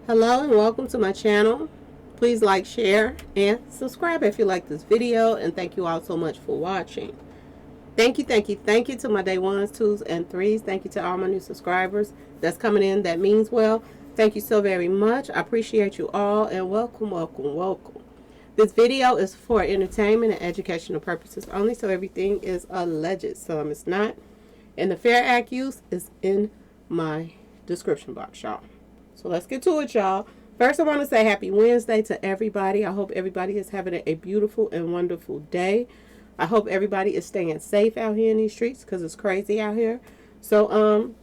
Hello and welcome to my channel. Please like, share, and subscribe if you like this video, and thank you all so much for watching. Thank you to my day ones, twos, and threes. Thank you to all my new subscribers that's coming in. That means well. Thank you so very much. I appreciate you all, and welcome. This video is for entertainment and educational purposes only, so everything is alleged. Some is not. And the Fair Act use is in my description box, y'all. So let's get to it, y'all. First, I want to say happy Wednesday to everybody. I hope everybody is having a beautiful and wonderful day. I hope everybody is staying safe out here in these streets because it's crazy out here. So,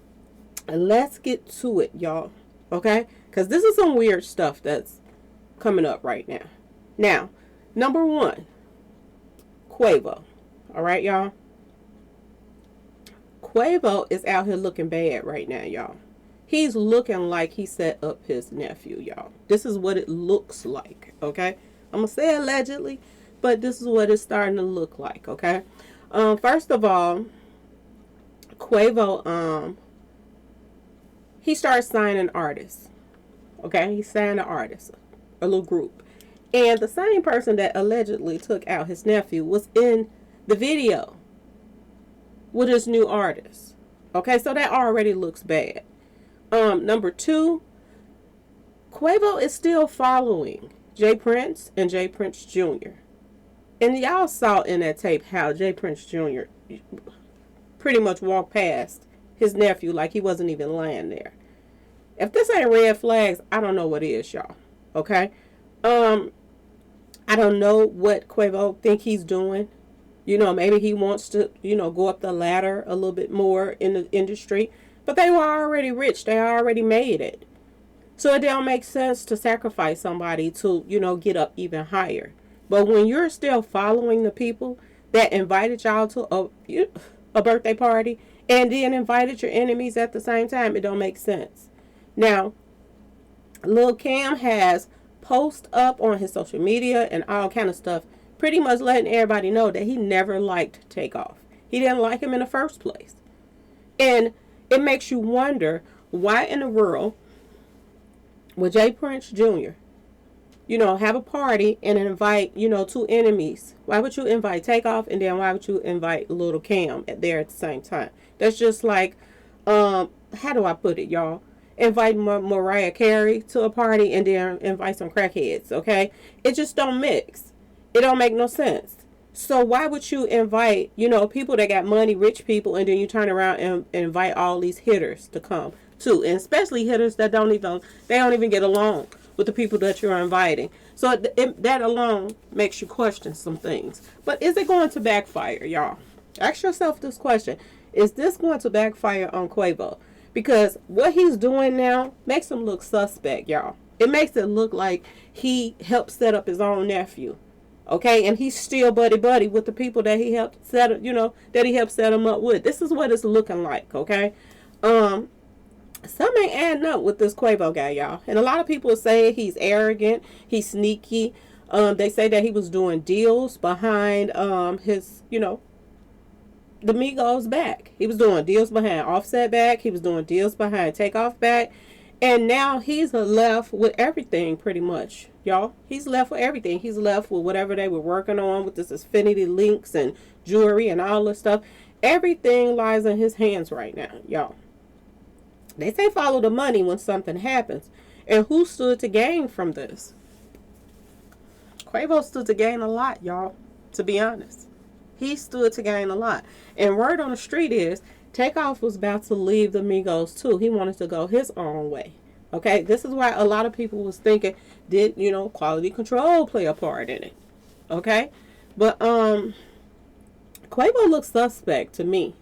let's get to it, y'all. Okay? Because this is some weird stuff that's coming up right now. Now, number one, Quavo. All right, y'all? Quavo is out here looking bad right now, y'all. He's looking like he set up his nephew, y'all. This is what it looks like, okay? I'm going to say allegedly, but this is what it's starting to look like, okay? First of all, Quavo, he started signing artists, okay? He signed an artist, a little group. And the same person that allegedly took out his nephew was in the video with his new artist, okay? So that already looks bad. Number two, Quavo is still following J Prince and J Prince Jr. And y'all saw in that tape how J Prince Jr. pretty much walked past his nephew like he wasn't even lying there. If this ain't red flags, I don't know what is, y'all. Okay? I don't know what Quavo think he's doing. You know, maybe he wants to, go up the ladder a little bit more in the industry. But they were already rich. They already made it. So it don't make sense to sacrifice somebody to, get up even higher. But when you're still following the people that invited y'all to a birthday party and then invited your enemies at the same time, it don't make sense. Now, Lil Cam has posts up on his social media and all kind of stuff, pretty much letting everybody know that he never liked Takeoff. He didn't like him in the first place. And it makes you wonder why in the world would J Prince Jr., have a party and invite, two enemies. Why would you invite Takeoff and then why would you invite Little Cam there at the same time? That's just like, how do I put it, y'all? Invite Mariah Carey to a party and then invite some crackheads, okay? It just don't mix. It don't make no sense. So why would you invite, people that got money, rich people, and then you turn around and invite all these hitters to come too, and especially hitters that don't even get along with the people that you're inviting. So that alone makes you question some things. But is it going to backfire, y'all? Ask yourself this question: is this going to backfire on Quavo? Because what he's doing now makes him look suspect, y'all. It makes it look like he helped set up his own nephew. Okay, and he's still buddy with the people that he helped set him up with. This is what it's looking like, okay? Something ain't adding up with this Quavo guy, y'all. And a lot of people say he's arrogant, he's sneaky. They say that he was doing deals behind his, the Migos back. He was doing deals behind Offset back. He was doing deals behind Takeoff back. And now he's left with everything pretty much, y'all. He's left with everything. He's left with whatever they were working on with this Infinity links and jewelry and all this stuff. Everything lies in his hands right now, y'all. They say follow the money when something happens. And who stood to gain from this? Quavo stood to gain a lot, y'all, to be honest. He stood to gain a lot. And word on the street is Takeoff was about to leave the Migos too. He wanted to go his own way. Okay, this is why a lot of people was thinking, did quality control play a part in it? Okay, but Quavo looks suspect to me.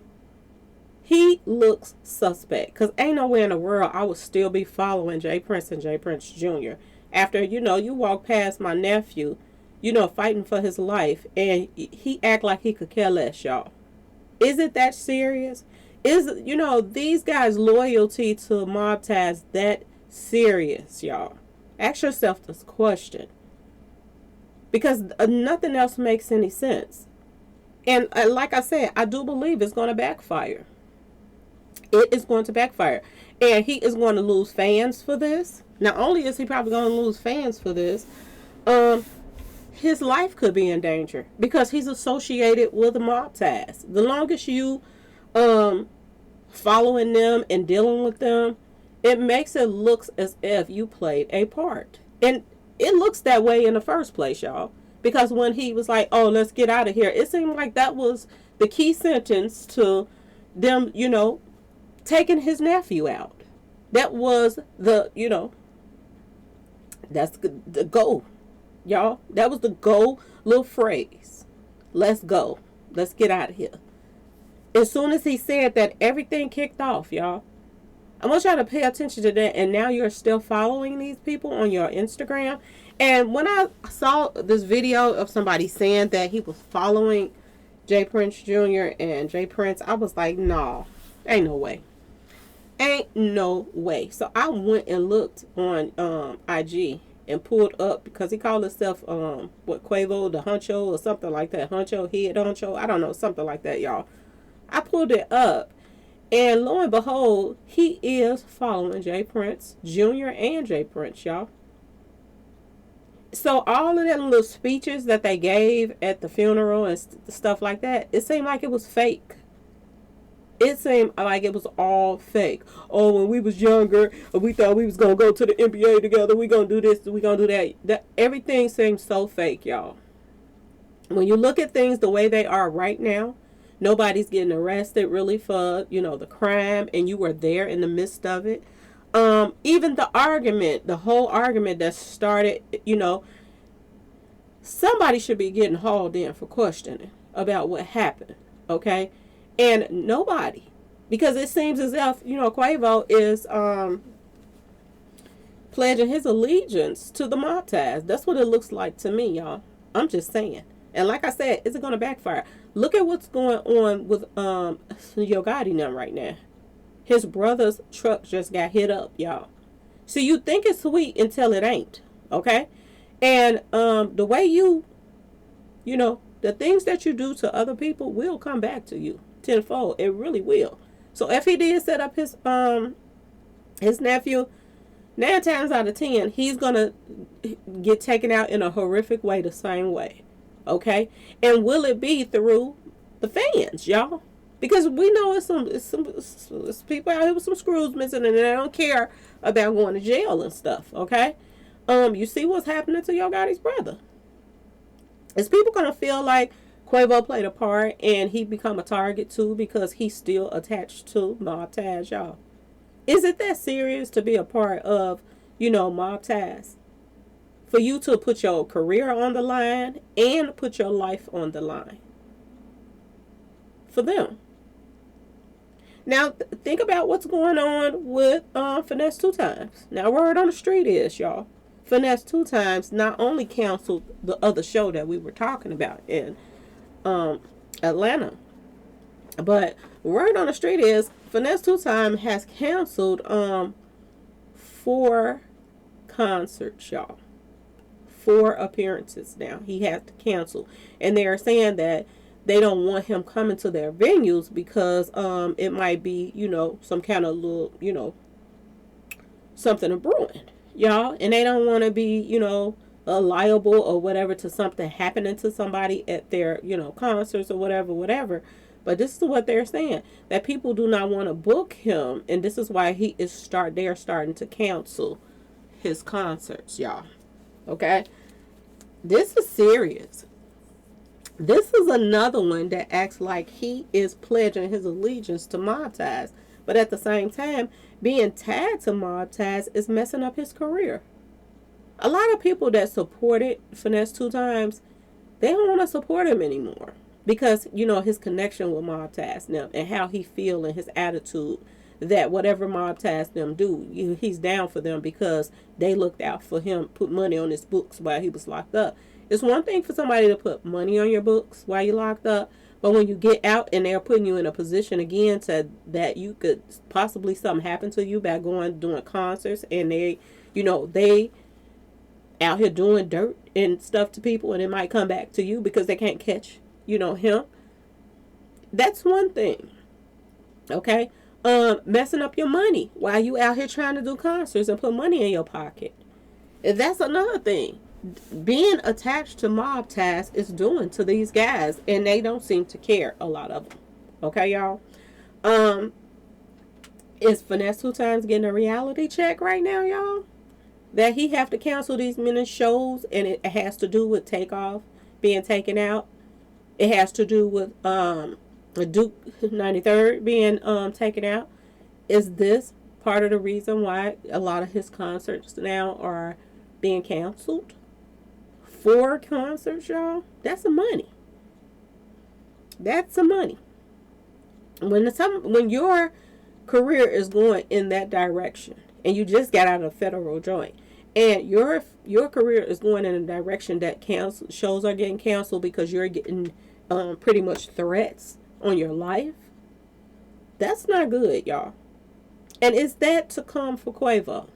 He looks suspect because ain't nowhere in the world I would still be following J Prince and J Prince Jr. after you walk past my nephew, fighting for his life, and he act like he could care less, y'all. Is it that serious? Is these guys' loyalty to mob ties that serious, y'all? Ask yourself this question, because nothing else makes any sense. And like I said, I do believe it's going to backfire. It is going to backfire. And he is going to lose fans for this. Not only is he probably going to lose fans for this, um, his life could be in danger because he's associated with the mob ties. The longest you um, following them and dealing with them, it makes it look as if you played a part. And it looks that way in the first place, y'all. Because when he was like, oh, let's get out of here, it seemed like that was the key sentence to them, taking his nephew out. That was that's the goal, y'all. That was the goal little phrase. Let's go. Let's get out of here. As soon as he said that, everything kicked off, y'all. I want y'all to pay attention to that. And now you're still following these people on your Instagram. And when I saw this video of somebody saying that he was following J. Prince Jr. and J. Prince, I was like, nah, ain't no way. Ain't no way. So I went and looked on IG and pulled up, because he called himself Quavo the Huncho or something like that. Huncho, head honcho. I don't know, something like that, y'all. I pulled it up, and lo and behold, he is following J. Prince Jr. and J. Prince, y'all. So all of them little speeches that they gave at the funeral and stuff like that, it seemed like it was fake. It seemed like it was all fake. Oh, when we was younger, we thought we was going to go to the NBA together. We going to do this, we going to do that. Everything seems so fake, y'all. When you look at things the way they are right now, nobody's getting arrested really for, the crime, and you were there in the midst of it. Even the argument, the whole argument that started, somebody should be getting hauled in for questioning about what happened, okay? And nobody, because it seems as if, Quavo is pledging his allegiance to the mob ties. That's what it looks like to me, y'all. I'm just saying. And like I said, is it going to backfire? Look at what's going on with Yo Gotti now right now. His brother's truck just got hit up, y'all. So you think it's sweet until it ain't, okay? And the way the things that you do to other people will come back to you tenfold. It really will. So if he did set up his nephew, 9 times out of 10, he's gonna get taken out in a horrific way the same way, okay? And will it be through the fans, y'all? Because we know it's people out here with some screws missing, and they don't care about going to jail and stuff, okay? You see what's happening to Yo Gotti's brother. Is people gonna feel like Quavo played a part and he become a target too because he's still attached to mob ties, y'all? Is it that serious to be a part of, mob ties? For you to put your career on the line and put your life on the line for them. Now, think about what's going on with Finesse Two Times. Now, word on the street is, y'all, Finesse Two Times not only canceled the other show that we were talking about in Atlanta, but word on the street is Finesse Two Times has canceled 4 concerts, y'all. 4 appearances now he has to cancel, and they are saying that they don't want him coming to their venues because it might be, some kind of little, something a brewing, y'all. And they don't want to be, liable or whatever to something happening to somebody at their, concerts or whatever. But this is what they're saying, that people do not want to book him, and this is why they're starting to cancel his concerts, y'all. Okay? This is serious. This is another one that acts like he is pledging his allegiance to mob ties. But at the same time, being tied to mob ties is messing up his career. A lot of people that supported Finesse Two Times, they don't want to support him anymore. Because, his connection with mob ties now and how he feel and his attitude that whatever mob ties them do, he's down for them because they looked out for him, put money on his books while he was locked up. It's one thing for somebody to put money on your books while you're locked up, but when you get out and they're putting you in a position again that you could possibly something happen to you by doing concerts, and they out here doing dirt and stuff to people, and it might come back to you because they can't catch, him. That's one thing. Okay? messing up your money while you out here trying to do concerts and put money in your pocket. And that's another thing. Being attached to mob ties is doing to these guys, and they don't seem to care, a lot of them. Okay, y'all. Um, is Finesse Two Times getting a reality check right now, y'all? That he have to cancel these many shows, and it has to do with Takeoff being taken out. It has to do with Duke 93rd being taken out. Is this part of the reason why a lot of his concerts now are being canceled? 4 concerts, y'all. That's some money. That's some money. When your career is going in that direction, and you just got out of a federal joint, and your career is going in a direction that shows are getting canceled because you're getting pretty much threats on your life, that's not good, y'all. And is that to come for Quavo?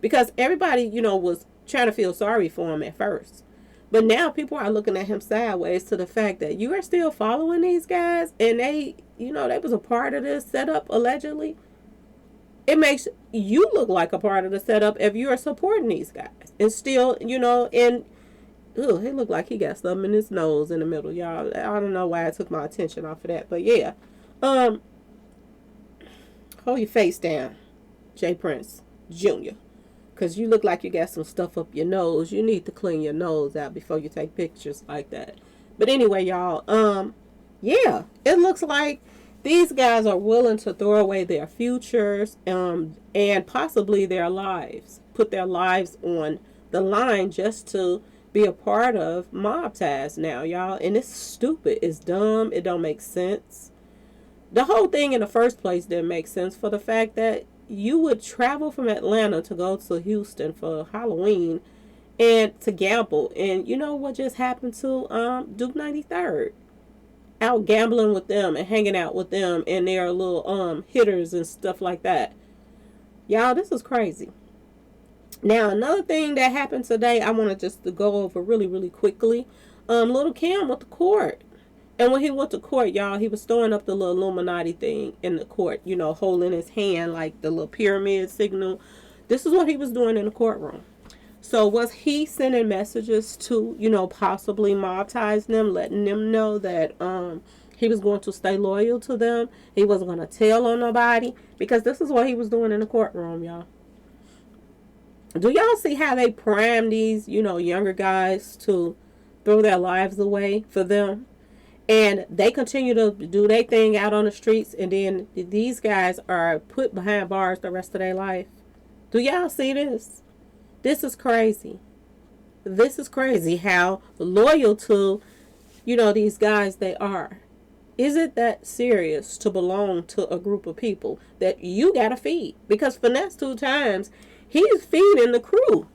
Because everybody, was trying to feel sorry for him at first. But now people are looking at him sideways to the fact that you are still following these guys, and they was a part of this setup, allegedly. It makes you look like a part of the setup if you are supporting these guys. And still, and he looked like he got something in his nose in the middle, y'all. I don't know why I took my attention off of that, but yeah. Hold your face down, J. Prince Jr., because you look like you got some stuff up your nose. You need to clean your nose out before you take pictures like that. But anyway, y'all, yeah, it looks like these guys are willing to throw away their futures and possibly their lives, put their lives on the line just to be a part of mob ties now, y'all. And it's stupid. It's dumb. It don't make sense. The whole thing in the first place didn't make sense for the fact that you would travel from Atlanta to go to Houston for Halloween and to gamble. And you know what just happened to Duke 93rd? Out gambling with them and hanging out with them and their little hitters and stuff like that. Y'all, this is crazy. Now, another thing that happened today, I want to just to go over really, really quickly. Little Kim went to court. And when he went to court, y'all, he was throwing up the little Illuminati thing in the court, holding his hand like the little pyramid signal. This is what he was doing in the courtroom. So was he sending messages to, possibly mob ties them, letting them know that he was going to stay loyal to them? He wasn't going to tell on nobody? Because this is what he was doing in the courtroom, y'all. Do y'all see how they prime these, younger guys to throw their lives away for them? And they continue to do their thing out on the streets, and then these guys are put behind bars the rest of their life. Do y'all see this? This is crazy. This is crazy how loyal to, these guys they are. Is it that serious to belong to a group of people that you gotta feed? Because Finesse Two Times, he's feeding the crew.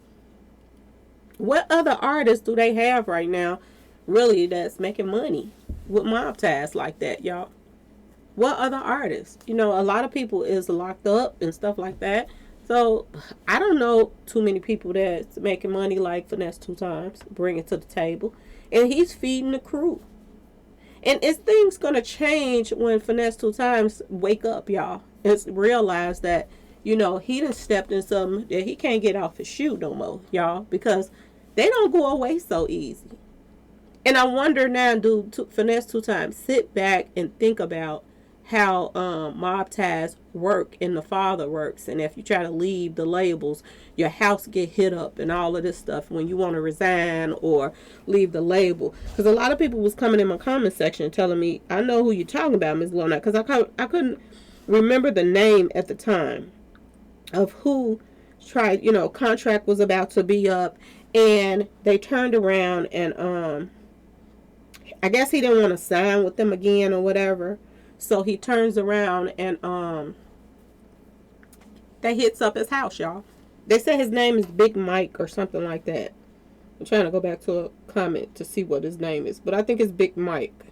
What other artists do they have right now, really, that's making money with mob ties like that, y'all? What other artists? A lot of people is locked up and stuff like that. So I don't know too many people that's making money like Finesse Two Times, bring it to the table, and he's feeding the crew. And is things gonna change when Finesse Two Times wake up, y'all, and realize that he done stepped in something that he can't get off his shoe no more, y'all, because they don't go away so easy. And I wonder now, do Finesse Two Times sit back and think about how mob ties work and the father works, and if you try to leave the labels, your house get hit up and all of this stuff when you want to resign or leave the label. Because a lot of people was coming in my comment section telling me, I know who you're talking about, Ms. Lona, because I couldn't remember the name at the time of who tried, contract was about to be up, and they turned around and I guess he didn't want to sign with them again or whatever. So he turns around and that hits up his house, y'all. They say his name is Big Mike or something like that. I'm trying to go back to a comment to see what his name is, but I think it's Big Mike.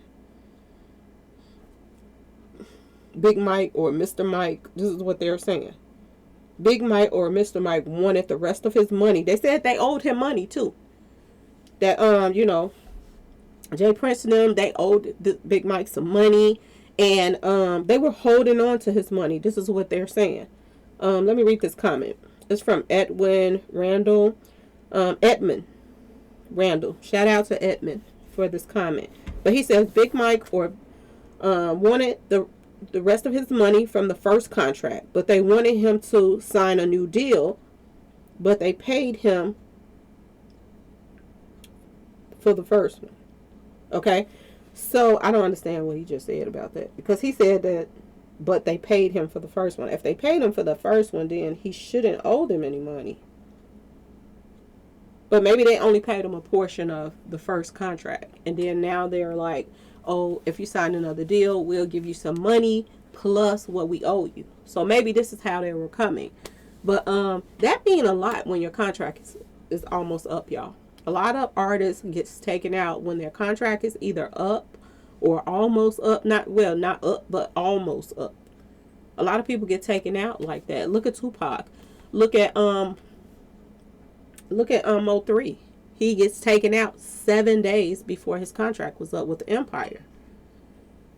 Big Mike or Mr. Mike. This is what they're saying. Big Mike or Mr. Mike wanted the rest of his money. They said they owed him money too. That Jay Prince and them, they owed Big Mike some money, And they were holding on to his money. This is what they're saying. Let me read this comment. It's from Edwin Randall. Edmund Randall. Shout out to Edmund for this comment. But he says Big Mike wanted the rest of his money from the first contract, but they wanted him to sign a new deal, but they paid him for the first one. Okay? So I don't understand what he just said about that, because he said that, but they paid him for the first one. If they paid him for the first one, then he shouldn't owe them any money. But maybe they only paid him a portion of the first contract, and then now they're like, oh, if you sign another deal, we'll give you some money plus what we owe you. So maybe this is how they were coming. But that means a lot when your contract is almost up, y'all. A lot of artists gets taken out when their contract is either up or almost up. Not up, but almost up. A lot of people get taken out like that. Look at Tupac. Look at Mo3. He gets taken out 7 days before his contract was up with Empire.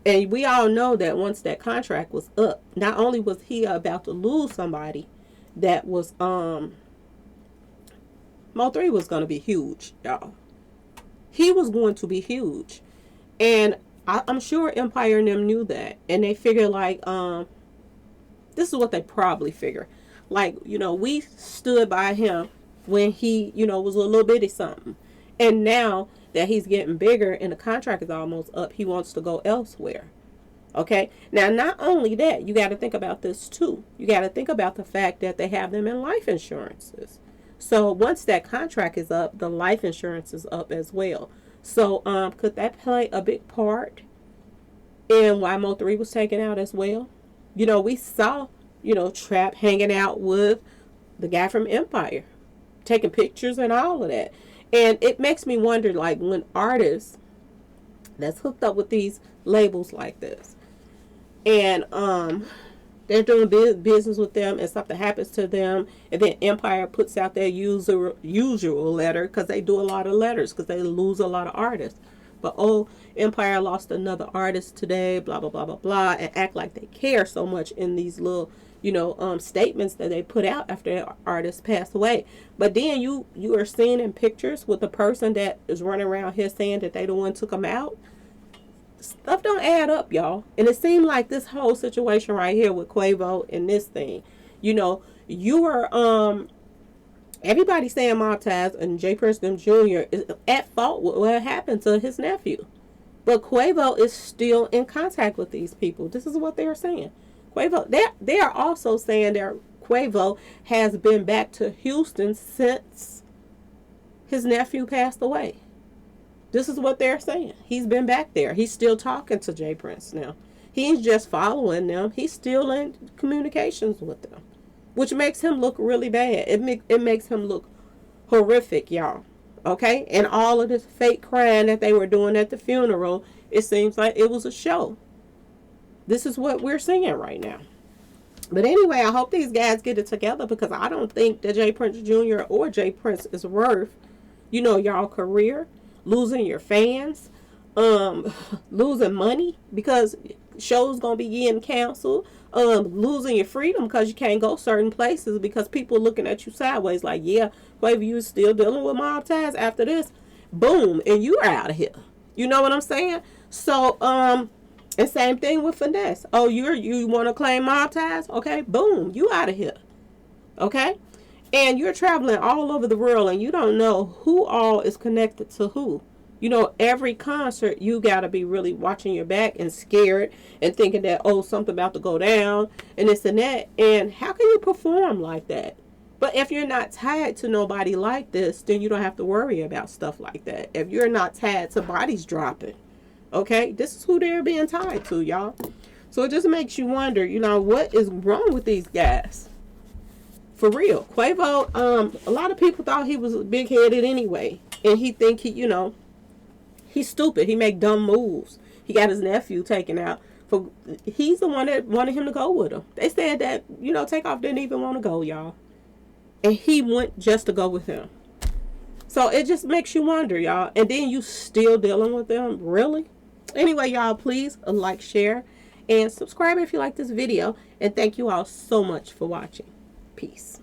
And we all know that once that contract was up, not only was he about to lose somebody that was Mo3 was going to be huge, y'all. He was going to be huge. And I'm sure Empire and them knew that. And they figured like, this is what they probably figure. Like, we stood by him when he, was a little bitty something. And now that he's getting bigger and the contract is almost up, he wants to go elsewhere. Okay? Now, not only that, you got to think about this too. You got to think about the fact that they have them in life insurances. So once that contract is up, the life insurance is up as well. So could that play a big part in why Mo3 was taken out as well? We saw, Trap hanging out with the guy from Empire, taking pictures and all of that. And it makes me wonder, like, when artists that's hooked up with these labels like this, and they're doing business with them, and something happens to them, and then Empire puts out their usual letter, because they do a lot of letters, because they lose a lot of artists. But, oh, Empire lost another artist today, blah, blah, blah, blah, blah, and act like they care so much in these little, statements that they put out after an artist passed away. But then you are seeing in pictures with the person that is running around here saying that they the one took them out. Stuff don't add up, y'all. And it seemed like this whole situation right here with Quavo and this thing, you were everybody saying Mob Ties and J. Prince them Jr. is at fault with what happened to his nephew. But Quavo is still in contact with these people. This is what they're saying. Quavo, they are also saying that Quavo has been back to Houston since his nephew passed away. This is what they're saying. He's been back there. He's still talking to J. Prince now. He's just following them. He's still in communications with them, which makes him look really bad. It makes him look horrific, y'all. Okay? And all of this fake crying that they were doing at the funeral, it seems like it was a show. This is what we're seeing right now. But anyway, I hope these guys get it together, because I don't think that J. Prince Jr. or J. Prince is worth, y'all career, losing your fans, losing money because shows gonna be getting canceled, losing your freedom because you can't go certain places because people looking at you sideways like, yeah, Quavo, you still dealing with Mob Ties after this, boom, and you're out of here. You know what I'm saying? So and same thing with Finesse. Oh, you want to claim Mob Ties? Okay, boom, you out of here. Okay? And you're traveling all over the world and you don't know who all is connected to who. Every concert, you got to be really watching your back and scared and thinking that, oh, something about to go down and this and that. And how can you perform like that? But if you're not tied to nobody like this, then you don't have to worry about stuff like that. If you're not tied to bodies dropping, okay, this is who they're being tied to, y'all. So it just makes you wonder, what is wrong with these guys? For real. Quavo, a lot of people thought he was big-headed anyway. And he think he's stupid. He make dumb moves. He got his nephew taken out. He's the one that wanted him to go with him. They said that, Takeoff didn't even want to go, y'all. And he went just to go with him. So it just makes you wonder, y'all. And then you still dealing with them? Really? Anyway, y'all, please like, share, And subscribe if you like this video. And thank you all so much for watching. Peace.